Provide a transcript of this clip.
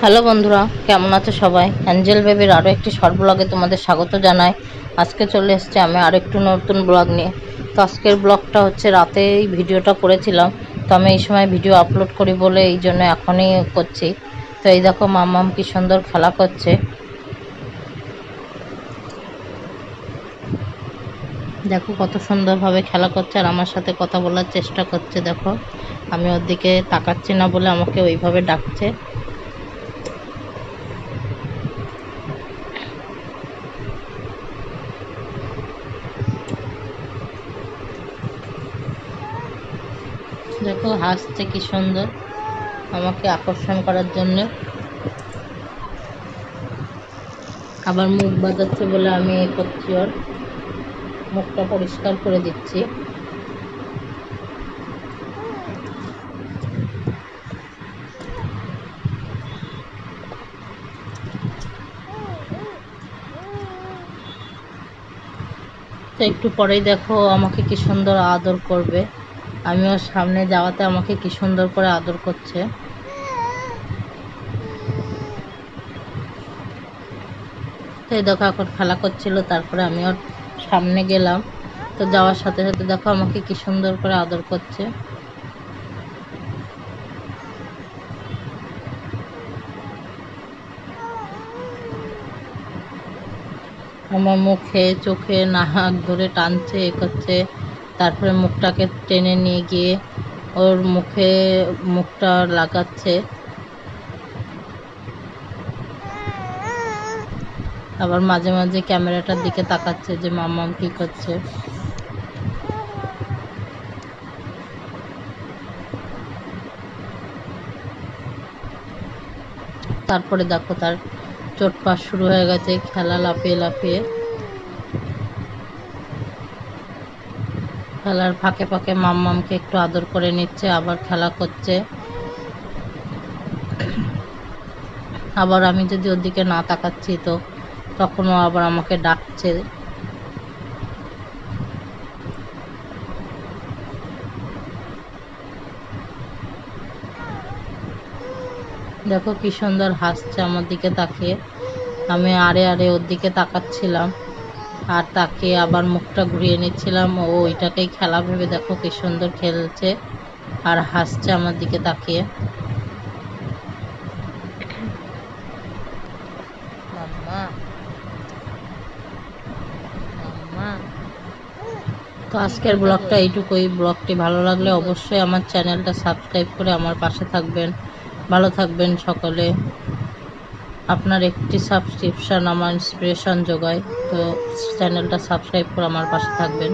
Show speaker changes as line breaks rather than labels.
Hello বন্ধুরা, কেমন আছো সবাই? অ্যাঞ্জেল বেবির আরও একটি শর্ট ব্লগে তোমাদের স্বাগত জানাই। আজকে চলে এসেছি আমি আর একটু নতুন ব্লগ নিয়ে। তো আজকের ব্লগটা হচ্ছে রাতেই ভিডিওটা করেছিলাম, তো আমি এই সময় ভিডিও আপলোড করি বলে এই জন্য এখনই করছি। তো এই দেখো মাম্মাম কি সুন্দর খেলা করছে, দেখো কত সুন্দরভাবে খেলা করছে আর আমার সাথে কথা বলার চেষ্টা করছে। দেখো আমি ওর দিকে তাকাচ্ছি না বলে আমাকে ওইভাবে ডাকছে। দেখো হাসছে কি সুন্দর আমাকে আকর্ষণ করার জন্য, আবার মুখ বাজাচ্ছে বলে আমি করছি, ওর মুখটা পরিষ্কার করে দিচ্ছি। তো একটু পরেই দেখো আমাকে কি সুন্দর আদর করবে, আমি ওর সামনে যাওয়াতে আমাকে কি সুন্দর করে আদর করছে। তো এই দেখো এখন খেলা করছিল, তারপরে আমি ওর সামনে গেলাম, তো যাওয়ার সাথে সাথে দেখো আমাকে কি সুন্দর করে আদর করছে। আমার মুখে চোখে নাক ধরে টানছে, এ করছে, তারপরে মুখটাকে টেনে নিয়ে গিয়ে ওর মুখটা লাগাচ্ছে। আবার মাঝে মাঝে ক্যামেরাটার দিকে তাকাচ্ছে যে মাম্মাম কি করছে। তারপরে দেখো তার চোটপাট শুরু হয়ে গেছে, খেলা লাফিয়ে লাফিয়ে। খেলার ফাঁকে ফাঁকে মাম্মামকে একটু আদর করে নিচ্ছে, আবার খেলা করছে। আবার আমি যদি ওর দিকে না তাকাচ্ছি তো তখনও আবার আমাকে ডাকছে। দেখো কি সুন্দর হাসছে আমার দিকে তাকিয়ে। আমি আড়ে আড়ে ওর দিকে তাকাচ্ছিলাম আর তাকিয়ে আবার মুখটা ঘুরিয়ে নিচ্ছিলাম। ও ওইটাকেই খেলা ভেবে দেখো কি সুন্দর খেলছে আর হাসছে আমার দিকে তাকিয়ে। মাম্মা মাম্মা। তো আজকের ব্লগটা এইটুকুই। ব্লগটি ভালো লাগলে অবশ্যই আমার চ্যানেলটা সাবস্ক্রাইব করে আমার পাশে থাকবেন। ভালো থাকবেন সকলে। আপনার একটি সাবস্ক্রিপশান আমার ইন্সপিরেশন যোগায়, তো চ্যানেলটা সাবস্ক্রাইব করে আমার পাশে থাকবেন।